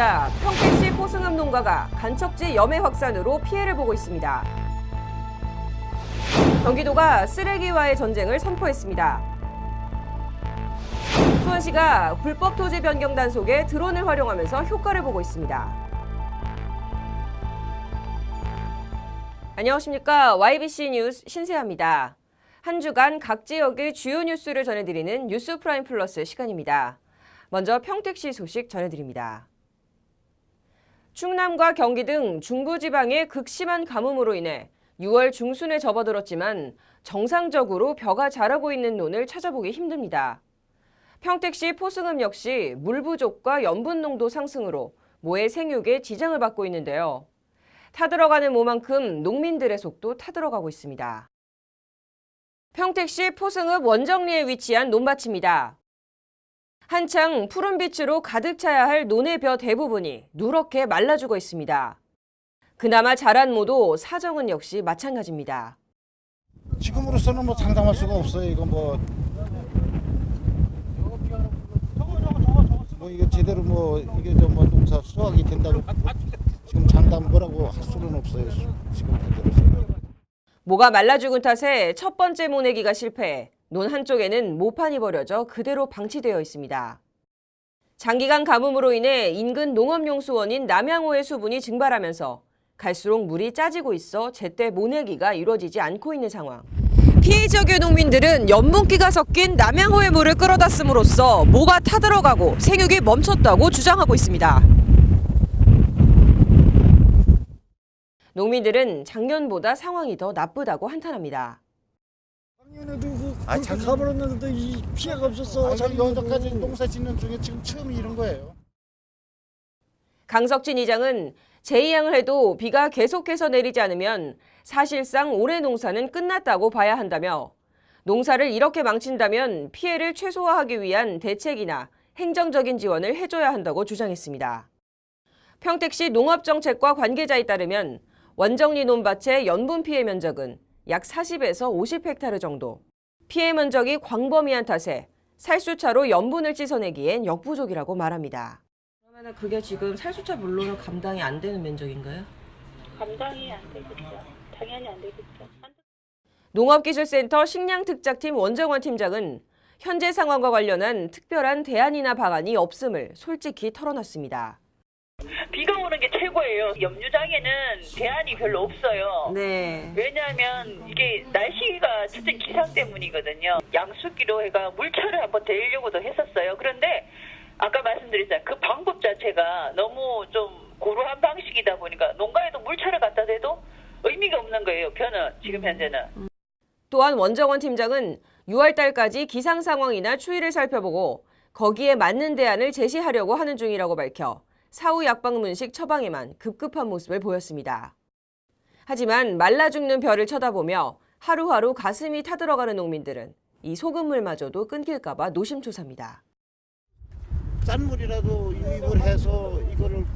전해드립니다. 평택시 포승읍 농가가 간척지 염해 확산으로 피해를 보고 있습니다. 경기도가 쓰레기와의 전쟁을 선포했습니다. 수원시가 불법 토지 변경 단속에 드론을 활용하면서 효과를 보고 있습니다. 안녕하십니까. YBC 뉴스 신세아입니다. 한 주간 각 지역의 주요 뉴스를 전해드리는 뉴스 프라임 플러스 시간입니다. 먼저 평택시 소식 전해드립니다. 충남과 경기 등 중부지방의 극심한 가뭄으로 인해 6월 중순에 접어들었지만 정상적으로 벼가 자라고 있는 논을 찾아보기 힘듭니다. 평택시 포승읍 역시 물 부족과 염분 농도 상승으로 모의 생육에 지장을 받고 있는데요. 타들어가는 모만큼 농민들의 속도 타들어가고 있습니다. 평택시 포승읍 원정리에 위치한 논밭입니다. 한창 푸른빛으로 가득 차야 할 논의 벼 대부분이 누렇게 말라 죽어 있습니다. 그나마 자란 모도 사정은 역시 마찬가지입니다. 지금으로서는 장담할 수가 없어요. 이거 이거 제대로 이게 농사 수확이 된다고 지금 장담 뭐라고 할 수는 없어요. 지금 현재로서는. 모가 말라 죽은 탓에 첫 번째 모내기가 실패해 논 한쪽에는 모판이 버려져 그대로 방치되어 있습니다. 장기간 가뭄으로 인해 인근 농업용수원인 남양호의 수분이 증발하면서 갈수록 물이 짜지고 있어 제때 모내기가 이루어지지 않고 있는 상황. 피해 지역의 농민들은 염분기가 섞인 남양호의 물을 끌어다 씀으로써 모가 타들어가고 생육이 멈췄다고 주장하고 있습니다. 농민들은 작년보다 상황이 더 나쁘다고 한탄합니다. 작년에도 그렇게 가버렸는데도 이 피해가 없었어. 여기까지 농사 짓는 중에 지금 처음 이런 거예요. 강석진 이장은 재이양을 해도 비가 계속해서 내리지 않으면 사실상 올해 농사는 끝났다고 봐야 한다며 농사를 이렇게 망친다면 피해를 최소화하기 위한 대책이나 행정적인 지원을 해줘야 한다고 주장했습니다. 평택시 농업정책과 관계자에 따르면 원정리 논밭의 연분 피해 면적은 약 40에서 50헥타르 정도. 피해 면적이 광범위한 탓에 살수차로 염분을 씻어내기엔 역부족이라고 말합니다. 그러면 그게 지금 살수차 물로는 감당이 안 되는 면적인가요? 감당이 안 되겠죠. 당연히 안 되겠죠. 농업기술센터 식량특작팀 원정원 팀장은 현재 상황과 관련한 특별한 대안이나 방안이 없음을 솔직히 털어놨습니다. 비가 오는 게 최고예요. 염류장에는 대안이 별로 없어요. 네. 왜냐하면 이게 날씨가 첫째 기상 때문이거든요. 양수기로 해가 물차를 한번 데리려고도 했었어요. 그런데 아까 말씀드렸잖아요. 그 방법 자체가 너무 좀 고루한 방식이다 보니까 농가에도 물차를 갖다 대도 의미가 없는 거예요. 벼는 지금 현재는. 또한 원정원 팀장은 6월 달까지 기상 상황이나 추이를 살펴보고 거기에 맞는 대안을 제시하려고 하는 중이라고 밝혀 사후 약방문식 처방에만 급급한 모습을 보였습니다. 하지만 말라 죽는 벼를 쳐다보며 하루하루 가슴이 타들어가는 농민들은 이 소금물마저도 끊길까 봐 노심초사입니다. 짠 물이라도 유입을 해서 이거를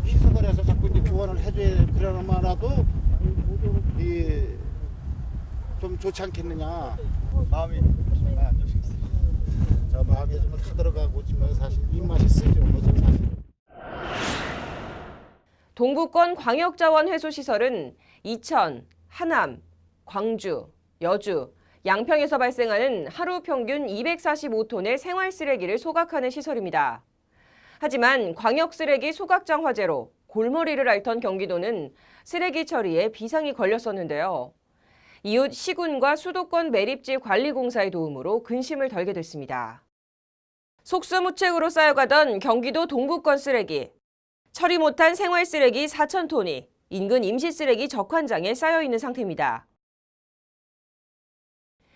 희석을 해서 자꾸 이제 교환을 해줘야 그러나마라도 좀 좋지 않겠느냐. 마음이 많이 안 좋으시겠어요. 저 마음에 좀 타들어가고 지금 사실 입맛이 쓰죠. 지금 사실. 동구권 광역자원회수시설은 이천, 하남, 광주, 여주, 양평에서 발생하는 하루 평균 245톤의 생활쓰레기를 소각하는 시설입니다. 하지만 광역쓰레기 소각장 화재로 골머리를 앓던 경기도는 쓰레기 처리에 비상이 걸렸었는데요. 이웃 시군과 수도권 매립지 관리공사의 도움으로 근심을 덜게 됐습니다. 속수무책으로 쌓여가던 경기도 동구권 쓰레기. 처리 못한 생활쓰레기 4,000톤이 인근 임시쓰레기 적환장에 쌓여있는 상태입니다.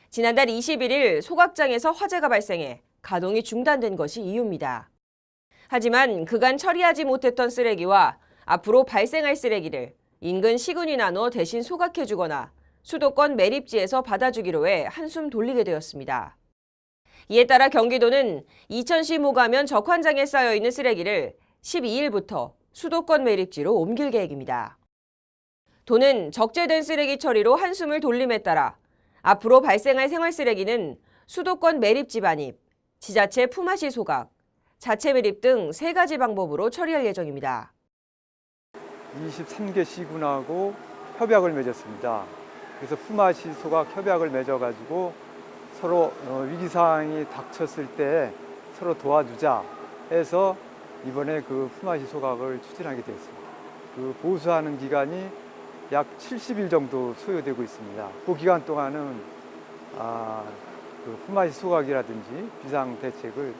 지난달 21일 소각장에서 화재가 발생해 가동이 중단된 것이 이유입니다. 하지만 그간 처리하지 못했던 쓰레기와 앞으로 발생할 쓰레기를 인근 시군이 나눠 대신 소각해주거나 수도권 매립지에서 받아주기로 해 한숨 돌리게 되었습니다. 이에 따라 경기도는 이천시 모가면 적환장에 쌓여있는 쓰레기를 12일부터 수도권 매립지로 옮길 계획입니다. 도는 적재된 쓰레기 처리로 한숨을 돌림에 따라 앞으로 발생할 생활쓰레기는 수도권 매립지 반입, 지자체 품앗이 소각, 자체 매립 등 3가지 방법으로 처리할 예정입니다. 23개 시군하고 협약을 맺었습니다. 그래서 품앗이 소각 협약을 맺어가지고 서로 위기사항이 닥쳤을 때 서로 도와주자 해서 이번에 그 품앗이 소각을 추진하게 되었습니다. 그 보수하는 기간이 약 70일 정도 소요되고 있습니다. 그 기간 동안은 그 품앗이 소각이라든지 비상 대책을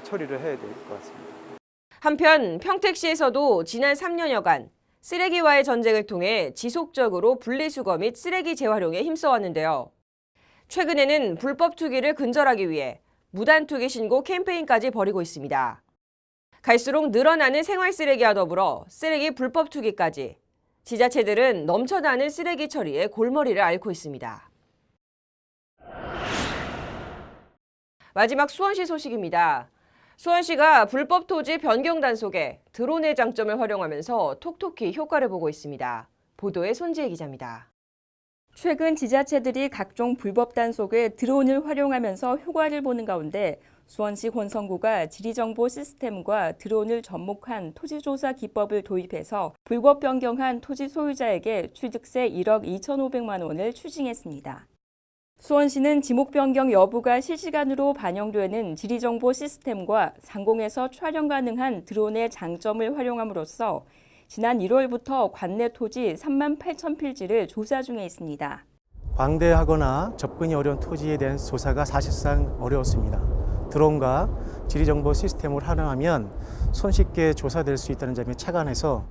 처리를 해야 될 것 같습니다. 한편 평택시에서도 지난 3년여간 쓰레기와의 전쟁을 통해 지속적으로 분리수거 및 쓰레기 재활용에 힘써왔는데요. 최근에는 불법 투기를 근절하기 위해 무단 투기 신고 캠페인까지 벌이고 있습니다. 갈수록 늘어나는 생활 쓰레기와 더불어 쓰레기 불법 투기까지 지자체들은 넘쳐나는 쓰레기 처리에 골머리를 앓고 있습니다. 마지막 수원시 소식입니다. 수원시가 불법 토지 변경 단속에 드론의 장점을 활용하면서 톡톡히 효과를 보고 있습니다. 보도에 손지혜 기자입니다. 최근 지자체들이 각종 불법 단속에 드론을 활용하면서 효과를 보는 가운데 수원시 권성구가 지리정보 시스템과 드론을 접목한 토지조사 기법을 도입해서 불법 변경한 토지 소유자에게 취득세 1억 2,500만 원을 추징했습니다. 수원시는 지목 변경 여부가 실시간으로 반영되는 지리정보 시스템과 상공에서 촬영 가능한 드론의 장점을 활용함으로써 지난 1월부터 관내 토지 3만 8천 필지를 조사 중에 있습니다. 광대하거나 접근이 어려운 토지에 대한 조사가 사실상 어려웠습니다. 드론과 지리정보 시스템을 활용하면 손쉽게 조사될 수 있다는 점에 착안해서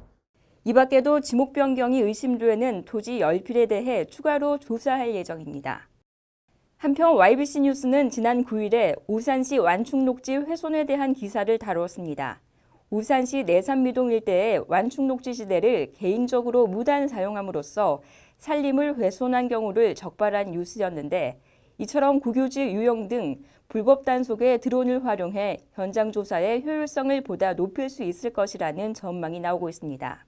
이 밖에도 지목 변경이 의심되는 토지 10필에 대해 추가로 조사할 예정입니다. 한편 YBC 뉴스는 지난 9일에 우산시 완충녹지 훼손에 대한 기사를 다루었습니다. 우산시 내산미동 일대의 완충녹지 지대를 개인적으로 무단 사용함으로써 산림을 훼손한 경우를 적발한 뉴스였는데 이처럼 국유지 유용 등 불법 단속에 드론을 활용해 현장 조사의 효율성을 보다 높일 수 있을 것이라는 전망이 나오고 있습니다.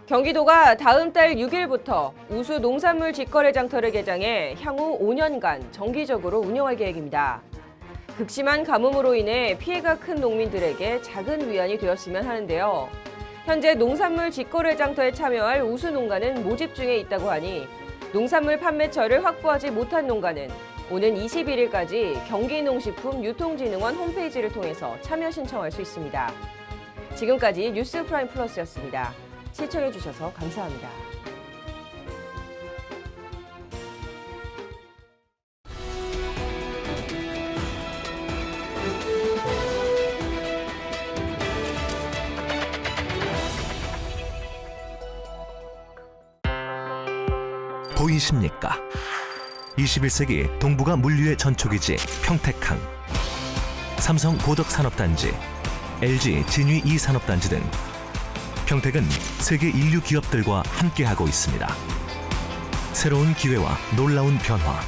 경기도가 다음 달 6일부터 우수 농산물 직거래 장터를 개장해 향후 5년간 정기적으로 운영할 계획입니다. 극심한 가뭄으로 인해 피해가 큰 농민들에게 작은 위안이 되었으면 하는데요. 현재 농산물 직거래 장터에 참여할 우수 농가는 모집 중에 있다고 하니 농산물 판매처를 확보하지 못한 농가는 오는 21일까지 경기농식품유통진흥원 홈페이지를 통해서 참여 신청할 수 있습니다. 지금까지 뉴스 프라임 플러스였습니다. 시청해주셔서 감사합니다. 보이십니까? 21세기 동북아 물류의 전초기지 평택항, 삼성 고덕산업단지, LG 진위 2산업단지 등 평택은 세계 인류 기업들과 함께하고 있습니다. 새로운 기회와 놀라운 변화,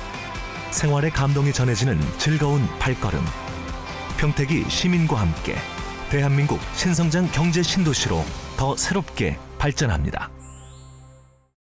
생활의 감동이 전해지는 즐거운 발걸음. 평택이 시민과 함께 대한민국 신성장 경제 신도시로 더 새롭게 발전합니다.